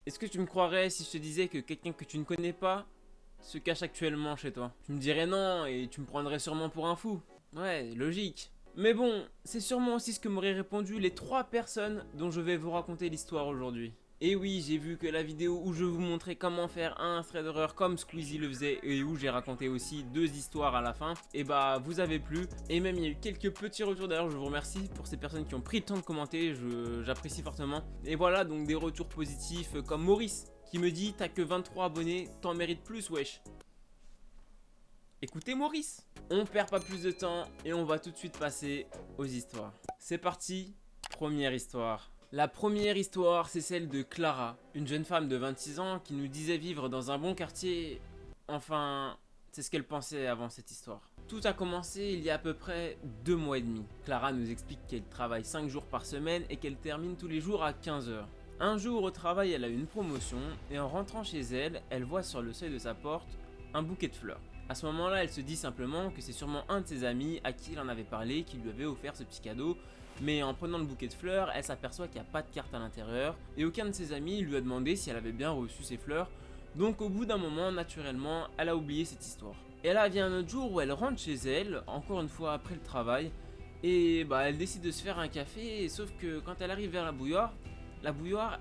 Est-ce que tu me croirais si je te disais que quelqu'un que tu ne connais pas se cache actuellement chez toi? Tu me dirais non et tu me prendrais sûrement pour un fou. Ouais, logique. Mais bon, c'est sûrement aussi ce que m'auraient répondu les 3 personnes dont je vais vous raconter l'histoire aujourd'hui. Et oui, j'ai vu que la vidéo où je vous montrais comment faire un thread d'horreur comme Squeezie le faisait et où j'ai raconté aussi 2 histoires à la fin, et bah vous avez plu. Et même il y a eu quelques petits retours d'ailleurs, je vous remercie pour ces personnes qui ont pris le temps de commenter, j'apprécie fortement. Et voilà, donc des retours positifs comme Maurice qui me dit t'as que 23 abonnés, t'en mérites plus wesh. Écoutez Maurice. On perd pas plus de temps et on va tout de suite passer aux histoires. C'est parti, première histoire. La première histoire, c'est celle de Clara, une jeune femme de 26 ans qui nous disait vivre dans un bon quartier. Enfin, c'est ce qu'elle pensait avant cette histoire. Tout a commencé il y a à peu près 2 mois et demi. Clara nous explique qu'elle travaille 5 jours par semaine et qu'elle termine tous les jours à 15 h. Un jour au travail, elle a eu une promotion et en rentrant chez elle, elle voit sur le seuil de sa porte un bouquet de fleurs. À ce moment-là, elle se dit simplement que c'est sûrement un de ses amis à qui il en avait parlé qui lui avait offert ce petit cadeau. Mais en prenant le bouquet de fleurs, elle s'aperçoit qu'il n'y a pas de carte à l'intérieur et aucun de ses amis lui a demandé si elle avait bien reçu ses fleurs. Donc au bout d'un moment, naturellement, elle a oublié cette histoire. Et là vient un autre jour où elle rentre chez elle, encore une fois après le travail, et bah elle décide de se faire un café, sauf que quand elle arrive vers la bouilloire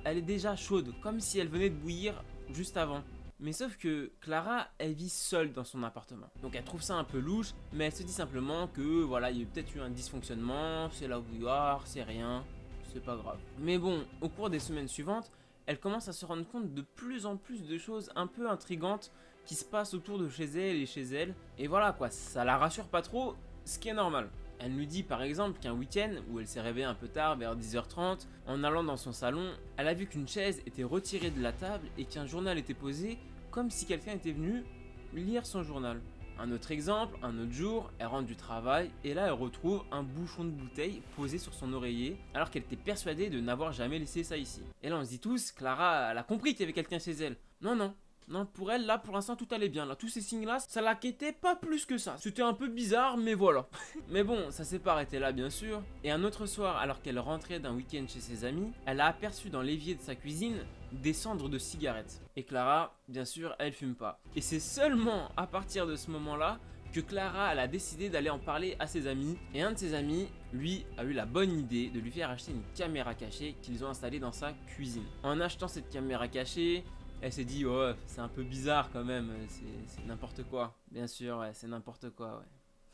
elle est déjà chaude, comme si elle venait de bouillir juste avant. Mais sauf que Clara, elle vit seule dans son appartement. Donc elle trouve ça un peu louche, mais elle se dit simplement que voilà, il y a peut-être eu un dysfonctionnement, c'est la bouilloire, c'est rien, c'est pas grave. Mais bon, au cours des semaines suivantes, elle commence à se rendre compte de plus en plus de choses un peu intrigantes qui se passent autour de chez elle et chez elle. Et voilà quoi, ça la rassure pas trop, ce qui est normal. Elle nous dit par exemple qu'un week-end, où elle s'est réveillée un peu tard, vers 10h30, en allant dans son salon, elle a vu qu'une chaise était retirée de la table et qu'un journal était posé comme si quelqu'un était venu lire son journal. Un autre exemple, un autre jour, elle rentre du travail et là elle retrouve un bouchon de bouteille posé sur son oreiller alors qu'elle était persuadée de n'avoir jamais laissé ça ici. Et là on se dit tous, Clara, elle a compris qu'il y avait quelqu'un chez elle. Non, pour elle, là, pour l'instant, tout allait bien. Là, tous ces signes-là, ça l'inquiétait pas plus que ça. C'était un peu bizarre, mais voilà. Mais bon, ça s'est pas arrêté là, bien sûr. Et un autre soir, alors qu'elle rentrait d'un week-end chez ses amis, elle a aperçu dans l'évier de sa cuisine des cendres de cigarettes. Et Clara, bien sûr, elle fume pas. Et c'est seulement à partir de ce moment-là que Clara, elle a décidé d'aller en parler à ses amis. Et un de ses amis, lui, a eu la bonne idée de lui faire acheter une caméra cachée qu'ils ont installée dans sa cuisine. En achetant cette caméra cachée, elle s'est dit, ouais, c'est un peu bizarre quand même, c'est n'importe quoi. Bien sûr, ouais, c'est n'importe quoi,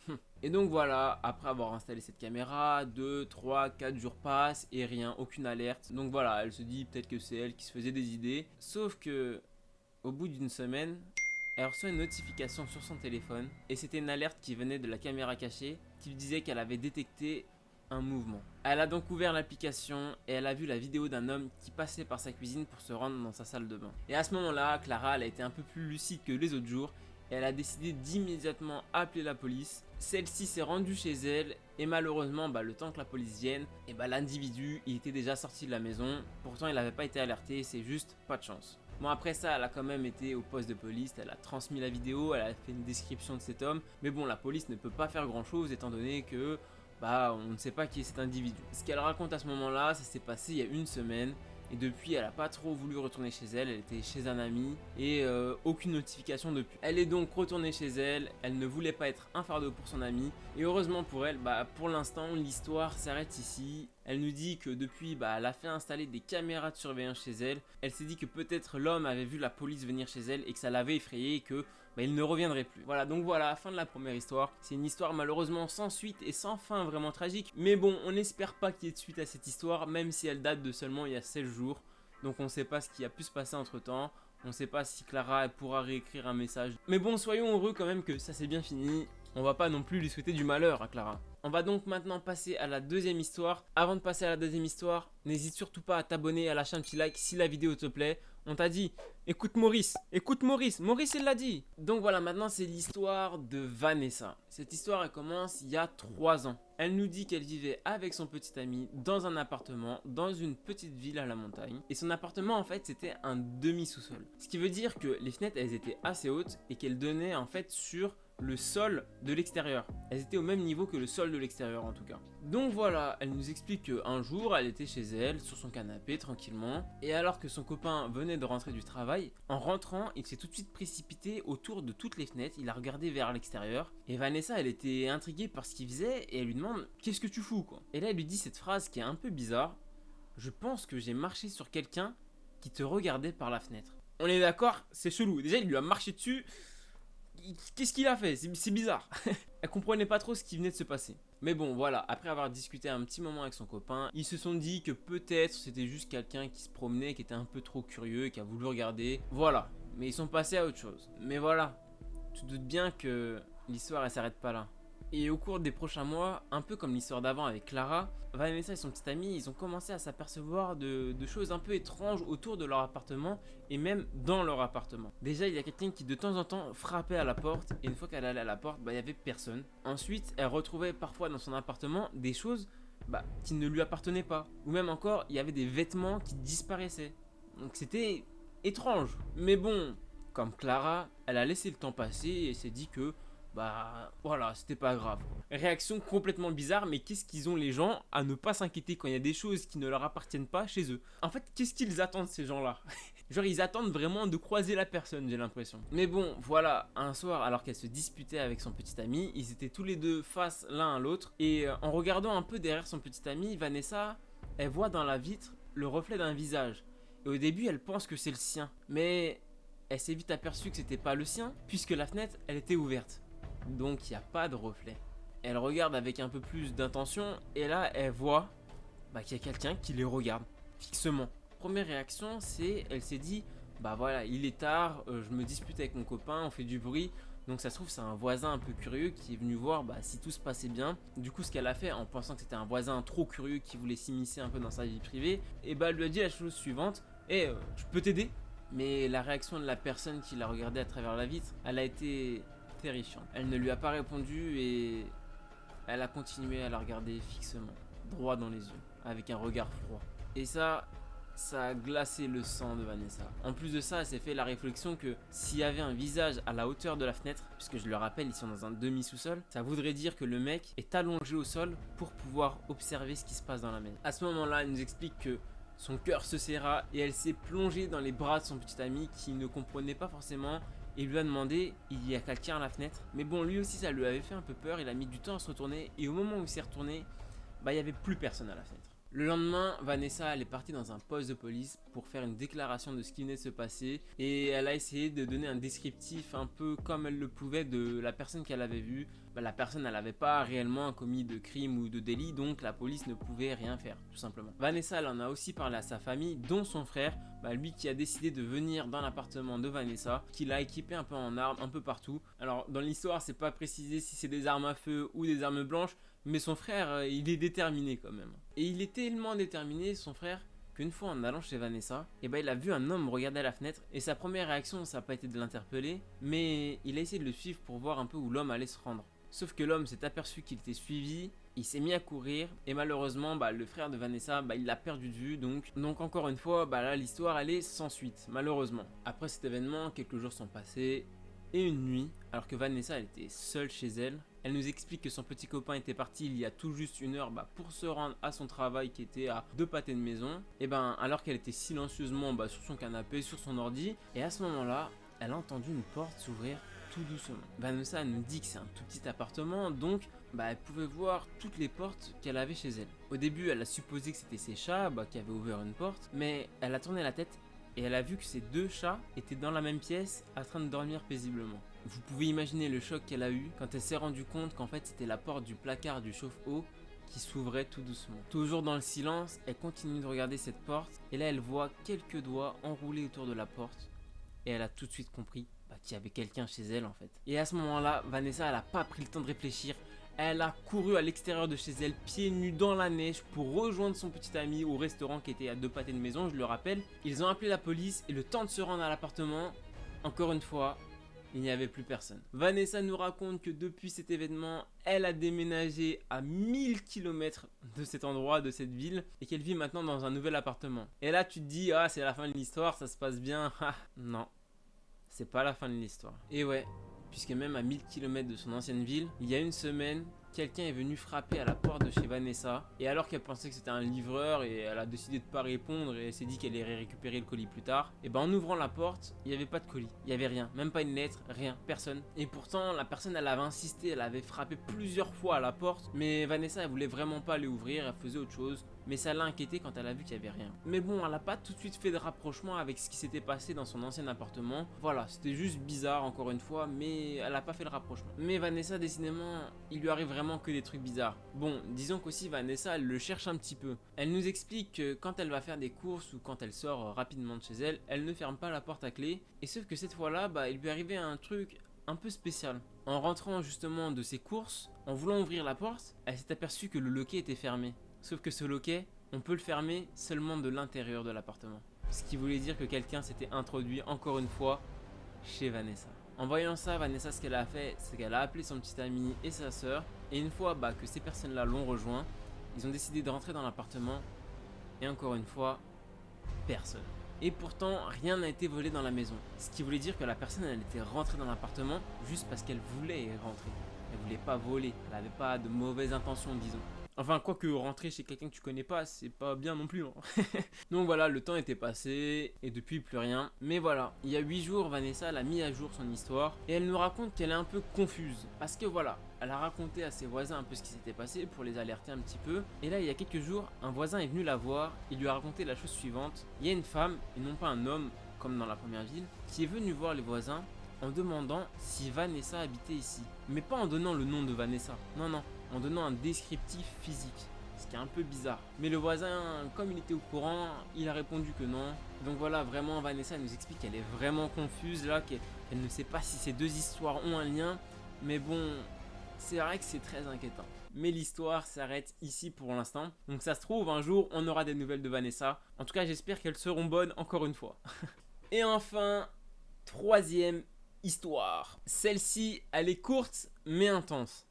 ouais. Et donc voilà, après avoir installé cette caméra, 2, 3, 4 jours passent et rien, aucune alerte. Donc voilà, elle se dit peut-être que c'est elle qui se faisait des idées. Sauf que, au bout d'une semaine, elle reçoit une notification sur son téléphone et c'était une alerte qui venait de la caméra cachée qui lui disait qu'elle avait détecté un mouvement. Elle a donc ouvert l'application et elle a vu la vidéo d'un homme qui passait par sa cuisine pour se rendre dans sa salle de bain. Et à ce moment-là, Clara, elle a été un peu plus lucide que les autres jours et elle a décidé d'immédiatement appeler la police. Celle-ci s'est rendue chez elle et malheureusement, le temps que la police vienne, l'individu, il était déjà sorti de la maison. Pourtant, il n'avait pas été alerté, c'est juste pas de chance. Bon, après ça, elle a quand même été au poste de police, elle a transmis la vidéo, elle a fait une description de cet homme. Mais bon, la police ne peut pas faire grand chose étant donné que on ne sait pas qui est cet individu. Ce qu'elle raconte à ce moment-là, ça s'est passé il y a une semaine. Et depuis, elle n'a pas trop voulu retourner chez elle. Elle était chez un ami et aucune notification depuis. Elle est donc retournée chez elle. Elle ne voulait pas être un fardeau pour son ami. Et heureusement pour elle, pour l'instant, l'histoire s'arrête ici. Elle nous dit que depuis, elle a fait installer des caméras de surveillance chez elle. Elle s'est dit que peut-être l'homme avait vu la police venir chez elle et que ça l'avait effrayée et que il ne reviendrait plus. Voilà, donc voilà, fin de la première histoire. C'est une histoire malheureusement sans suite et sans fin vraiment tragique. Mais bon, on n'espère pas qu'il y ait de suite à cette histoire, même si elle date de seulement il y a 16 jours. Donc on ne sait pas ce qui a pu se passer entre temps. On ne sait pas si Clara pourra réécrire un message. Mais bon, soyons heureux quand même que ça s'est bien fini. On va pas non plus lui souhaiter du malheur à Clara. On va donc maintenant passer à la deuxième histoire. Avant de passer à la deuxième histoire, n'hésite surtout pas à t'abonner, à lâcher un petit like si la vidéo te plaît. On t'a dit, écoute Maurice, Maurice il l'a dit. Donc voilà, maintenant c'est l'histoire de Vanessa. Cette histoire elle commence il y a 3 ans. Elle nous dit qu'elle vivait avec son petit ami dans un appartement, dans une petite ville à la montagne. Et son appartement en fait c'était un demi-sous-sol. Ce qui veut dire que les fenêtres elles étaient assez hautes et qu'elles donnaient en fait sur le sol de l'extérieur. Elles étaient au même niveau que le sol de l'extérieur en tout cas. Donc voilà, elle nous explique qu'un jour, elle était chez elle, sur son canapé, tranquillement. Et alors que son copain venait de rentrer du travail, en rentrant, il s'est tout de suite précipité autour de toutes les fenêtres. Il a regardé vers l'extérieur. Et Vanessa, elle était intriguée par ce qu'il faisait et elle lui demande « Qu'est-ce que tu fous quoi ?» Et là, elle lui dit cette phrase qui est un peu bizarre. « Je pense que j'ai marché sur quelqu'un qui te regardait par la fenêtre. » On est d'accord, c'est chelou. Déjà, il lui a marché dessus. Qu'est-ce qu'il a fait? C'est bizarre. Elle comprenait pas trop ce qui venait de se passer. Mais bon, voilà, après avoir discuté un petit moment avec son copain, ils se sont dit que peut-être c'était juste quelqu'un qui se promenait, qui était un peu trop curieux, qui a voulu regarder. Voilà, mais ils sont passés à autre chose. Mais voilà, tu te doutes bien que l'histoire elle s'arrête pas là. Et au cours des prochains mois, un peu comme l'histoire d'avant avec Clara, Vanessa et son petit ami, ils ont commencé à s'apercevoir de choses un peu étranges autour de leur appartement et même dans leur appartement. Déjà, il y a quelqu'un qui de temps en temps frappait à la porte et une fois qu'elle allait à la porte, il n'y avait personne. Ensuite, elle retrouvait parfois dans son appartement des choses qui ne lui appartenaient pas. Ou même encore, il y avait des vêtements qui disparaissaient. Donc c'était étrange. Mais bon, comme Clara, elle a laissé le temps passer et s'est dit que voilà, c'était pas grave. Réaction complètement bizarre, mais qu'est-ce qu'ils ont les gens à ne pas s'inquiéter quand il y a des choses qui ne leur appartiennent pas chez eux? En fait, qu'est-ce qu'ils attendent ces gens-là? Genre, ils attendent vraiment de croiser la personne, j'ai l'impression. Mais bon, voilà, un soir, alors qu'elle se disputait avec son petit ami, ils étaient tous les deux face l'un à l'autre. Et en regardant un peu derrière son petit ami, Vanessa, elle voit dans la vitre le reflet d'un visage. Et au début, elle pense que c'est le sien. Mais elle s'est vite aperçue que c'était pas le sien, puisque la fenêtre, elle était ouverte. Donc il n'y a pas de reflet. Elle regarde avec un peu plus d'intention et là elle voit qu'il y a quelqu'un qui les regarde fixement. Première réaction, elle s'est dit voilà, il est tard, je me dispute avec mon copain, on fait du bruit. Donc ça se trouve c'est un voisin un peu curieux qui est venu voir si tout se passait bien. Du coup ce qu'elle a fait en pensant que c'était un voisin trop curieux qui voulait s'immiscer un peu dans sa vie privée, et elle lui a dit la chose suivante: je peux t'aider? Mais la réaction de la personne qui l'a regardé à travers la vitre, elle a été terrifiante. Elle ne lui a pas répondu et elle a continué à la regarder fixement, droit dans les yeux, avec un regard froid. Et ça a glacé le sang de Vanessa. En plus de ça, elle s'est fait la réflexion que s'il y avait un visage à la hauteur de la fenêtre, puisque je le rappelle, ils sont dans un demi-sous-sol, ça voudrait dire que le mec est allongé au sol pour pouvoir observer ce qui se passe dans la maison. À ce moment-là, elle nous explique que son cœur se serra et elle s'est plongée dans les bras de son petit ami qui ne comprenait pas forcément. Il lui a demandé, il y a quelqu'un à la fenêtre? Mais bon, lui aussi ça lui avait fait un peu peur, il a mis du temps à se retourner et au moment où il s'est retourné, il n'y avait plus personne à la fenêtre. Le lendemain, Vanessa elle est partie dans un poste de police pour faire une déclaration de ce qui venait de se passer et elle a essayé de donner un descriptif un peu comme elle le pouvait de la personne qu'elle avait vue. La personne elle n'avait pas réellement commis de crime ou de délit, donc la police ne pouvait rien faire tout simplement. Vanessa elle en a aussi parlé à sa famille, dont son frère, lui qui a décidé de venir dans l'appartement de Vanessa, qui l'a équipé un peu en armes un peu partout. Alors dans l'histoire c'est pas précisé si c'est des armes à feu ou des armes blanches, mais son frère, il est déterminé quand même. Et il est tellement déterminé, son frère, qu'une fois en allant chez Vanessa, il a vu un homme regarder à la fenêtre. Et sa première réaction, ça n'a pas été de l'interpeller, mais il a essayé de le suivre pour voir un peu où l'homme allait se rendre. Sauf que l'homme s'est aperçu qu'il était suivi, il s'est mis à courir, et malheureusement, le frère de Vanessa, il l'a perdu de vue. Donc encore une fois, là, l'histoire, elle est sans suite, malheureusement. Après cet événement, quelques jours sont passés. Et une nuit, alors que Vanessa elle était seule chez elle, elle nous explique que son petit copain était parti il y a tout juste une heure pour se rendre à son travail qui était à 2 pâtés de maison. Et alors qu'elle était silencieusement sur son canapé, sur son ordi, et à ce moment-là, elle a entendu une porte s'ouvrir tout doucement. Vanessa elle nous dit que c'est un tout petit appartement, donc elle pouvait voir toutes les portes qu'elle avait chez elle. Au début, elle a supposé que c'était ses chats qui avaient ouvert une porte, mais elle a tourné la tête et elle a vu que ces deux chats étaient dans la même pièce en train de dormir paisiblement. Vous pouvez imaginer le choc qu'elle a eu quand elle s'est rendue compte qu'en fait c'était la porte du placard du chauffe-eau qui s'ouvrait tout doucement. Toujours dans le silence, elle continue de regarder cette porte et là elle voit quelques doigts enroulés autour de la porte et elle a tout de suite compris qu'il y avait quelqu'un chez elle en fait. Et à ce moment-là, Vanessa elle a pas pris le temps de réfléchir. Elle a couru à l'extérieur de chez elle, pieds nus dans la neige, pour rejoindre son petit ami au restaurant qui était à 2 pâtés de maison, je le rappelle. Ils ont appelé la police et le temps de se rendre à l'appartement, encore une fois, il n'y avait plus personne. Vanessa nous raconte que depuis cet événement, elle a déménagé à 1000 km de cet endroit, de cette ville, et qu'elle vit maintenant dans un nouvel appartement. Et là tu te dis, c'est la fin de l'histoire, ça se passe bien. Non, c'est pas la fin de l'histoire. Et ouais. puisque même à 1000 km de son ancienne ville, il y a une semaine, quelqu'un est venu frapper à la porte de chez Vanessa, et alors qu'elle pensait que c'était un livreur et elle a décidé de pas répondre et elle s'est dit qu'elle irait récupérer le colis plus tard, et ben en ouvrant la porte, il n'y avait pas de colis, il n'y avait rien, même pas une lettre, rien, personne. Et pourtant la personne elle avait insisté, elle avait frappé plusieurs fois à la porte, mais Vanessa elle voulait vraiment pas aller ouvrir, elle faisait autre chose. Mais ça l'a inquiétée quand elle a vu qu'il n'y avait rien. Mais bon, elle n'a pas tout de suite fait de rapprochement avec ce qui s'était passé dans son ancien appartement. Voilà, c'était juste bizarre encore une fois, mais elle n'a pas fait le rapprochement. Mais Vanessa, décidément, il lui arrive vraiment que des trucs bizarres. Bon, disons qu'aussi Vanessa, elle le cherche un petit peu. Elle nous explique que quand elle va faire des courses ou quand elle sort rapidement de chez elle, elle ne ferme pas la porte à clé. Et sauf que cette fois-là, il lui arrivait un truc un peu spécial. En rentrant justement de ses courses, en voulant ouvrir la porte, elle s'est aperçue que le loquet était fermé. Sauf que ce loquet, on peut le fermer seulement de l'intérieur de l'appartement. Ce qui voulait dire que quelqu'un s'était introduit encore une fois chez Vanessa. En voyant ça, Vanessa, ce qu'elle a fait, c'est qu'elle a appelé son petit ami et sa sœur. Et une fois que ces personnes-là l'ont rejoint, ils ont décidé de rentrer dans l'appartement. Et encore une fois, personne. Et pourtant, rien n'a été volé dans la maison. Ce qui voulait dire que la personne, elle était rentrée dans l'appartement juste parce qu'elle voulait y rentrer. Elle voulait pas voler, elle n'avait pas de mauvaises intentions, disons. Enfin, quoique rentrer chez quelqu'un que tu connais pas, c'est pas bien non plus. Hein. Donc voilà, le temps était passé et depuis plus rien. Mais voilà, il y a 8 jours, Vanessa elle a mis à jour son histoire et elle nous raconte qu'elle est un peu confuse. Parce que voilà, elle a raconté à ses voisins un peu ce qui s'était passé pour les alerter un petit peu. Et là, il y a quelques jours, un voisin est venu la voir et lui a raconté la chose suivante. Il y a une femme, et non pas un homme, comme dans la première ville, qui est venu voir les voisins en demandant si Vanessa habitait ici. Mais pas en donnant le nom de Vanessa. Non, non. En donnant un descriptif physique, ce qui est un peu bizarre. Mais le voisin, comme il était au courant, il a répondu que non. Donc voilà, vraiment Vanessa nous explique qu'elle est vraiment confuse là, qu'elle ne sait pas si ces deux histoires ont un lien. Mais bon, c'est vrai que c'est très inquiétant. Mais l'histoire s'arrête ici pour l'instant. Donc ça se trouve, un jour, on aura des nouvelles de Vanessa. En tout cas, j'espère qu'elles seront bonnes encore une fois. Et enfin, troisième histoire. Celle-ci, elle est courte mais intense.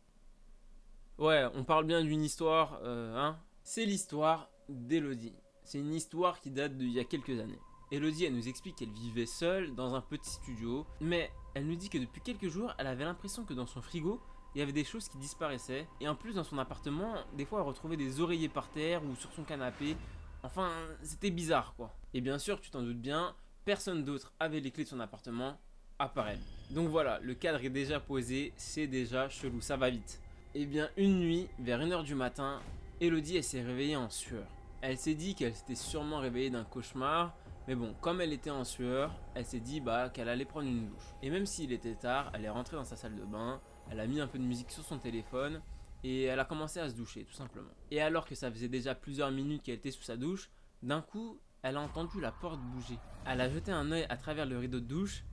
Ouais, on parle bien d'une histoire, hein. C'est l'histoire d'Elodie. C'est une histoire qui date d'il y a quelques années. Elodie, elle nous explique qu'elle vivait seule dans un petit studio, mais elle nous dit que depuis quelques jours, elle avait l'impression que dans son frigo, il y avait des choses qui disparaissaient. Et en plus, dans son appartement, des fois, elle retrouvait des oreillers par terre ou sur son canapé. Enfin, c'était bizarre, quoi. Et bien sûr, tu t'en doutes bien, personne d'autre avait les clés de son appartement, à part elle. Donc voilà, le cadre est déjà posé, c'est déjà chelou, ça va vite. Et bien une nuit, vers 1h du matin, Elodie elle s'est réveillée en sueur. Elle s'est dit qu'elle s'était sûrement réveillée d'un cauchemar, mais bon, comme elle était en sueur, elle s'est dit qu'elle allait prendre une douche. Et même s'il était tard, elle est rentrée dans sa salle de bain, elle a mis un peu de musique sur son téléphone et elle a commencé à se doucher tout simplement. Et alors que ça faisait déjà plusieurs minutes qu'elle était sous sa douche, d'un coup, elle a entendu la porte bouger. Elle a jeté un œil à travers le rideau de douche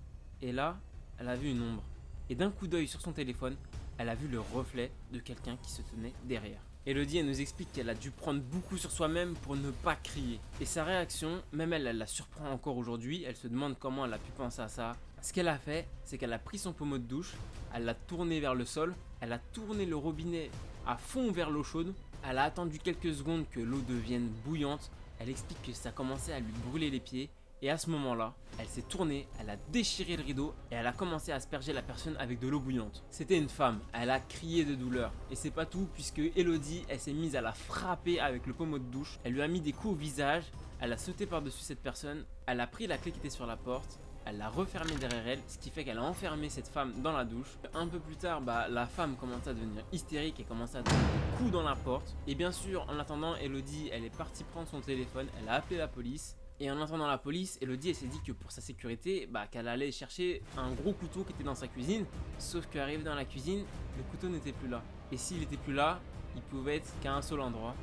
et là, elle a vu une ombre. Et d'un coup d'œil sur son téléphone, elle a vu le reflet de quelqu'un qui se tenait derrière. Elodie, elle nous explique qu'elle a dû prendre beaucoup sur soi-même pour ne pas crier. Et sa réaction, même elle la surprend encore aujourd'hui. Elle se demande comment elle a pu penser à ça. Ce qu'elle a fait, c'est qu'elle a pris son pommeau de douche, elle l'a tourné vers le sol, elle a tourné le robinet à fond vers l'eau chaude, elle a attendu quelques secondes que l'eau devienne bouillante. Elle explique que ça commençait à lui brûler les pieds. Et à ce moment-là, elle s'est tournée, elle a déchiré le rideau et elle a commencé à asperger la personne avec de l'eau bouillante. C'était une femme, elle a crié de douleur. Et c'est pas tout puisque Elodie, elle s'est mise à la frapper avec le pommeau de douche. Elle lui a mis des coups au visage, elle a sauté par-dessus cette personne, elle a pris la clé qui était sur la porte, elle l'a refermée derrière elle, ce qui fait qu'elle a enfermé cette femme dans la douche. Un peu plus tard, la femme commence à devenir hystérique et commence à donner des coups dans la porte. Et bien sûr, en attendant, Elodie, elle est partie prendre son téléphone, elle a appelé la police. Et en attendant la police, Elodie elle s'est dit que pour sa sécurité, qu'elle allait chercher un gros couteau qui était dans sa cuisine. Sauf qu'arrivé dans la cuisine, le couteau n'était plus là. Et s'il n'était plus là, il pouvait être qu'à un seul endroit.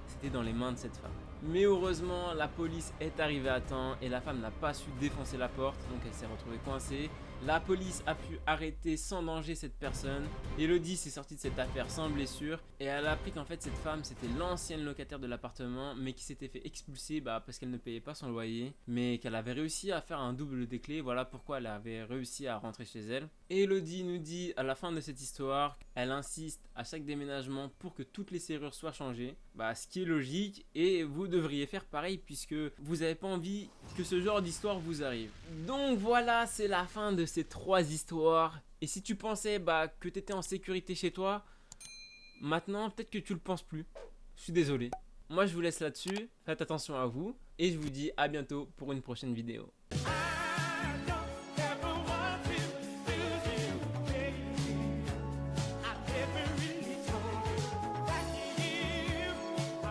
C'était dans les mains de cette femme. Mais heureusement, la police est arrivée à temps et la femme n'a pas su défoncer la porte, donc elle s'est retrouvée coincée. La police a pu arrêter sans danger cette personne. Elodie s'est sortie de cette affaire sans blessure et elle a appris qu'en fait cette femme c'était l'ancienne locataire de l'appartement mais qui s'était fait expulser parce qu'elle ne payait pas son loyer, mais qu'elle avait réussi à faire un double des clés. Voilà pourquoi elle avait réussi à rentrer chez elle. Et Elodie nous dit à la fin de cette histoire, elle insiste à chaque déménagement pour que toutes les serrures soient changées, ce qui est logique et vous devriez faire pareil puisque vous n'avez pas envie que ce genre d'histoire vous arrive. Donc voilà, c'est la fin de ces 3 histoires. Et si tu pensais que tu étais en sécurité chez toi, maintenant peut-être que tu le penses plus. Je suis désolé. Moi je vous laisse là-dessus, faites attention à vous et je vous dis à bientôt pour une prochaine vidéo.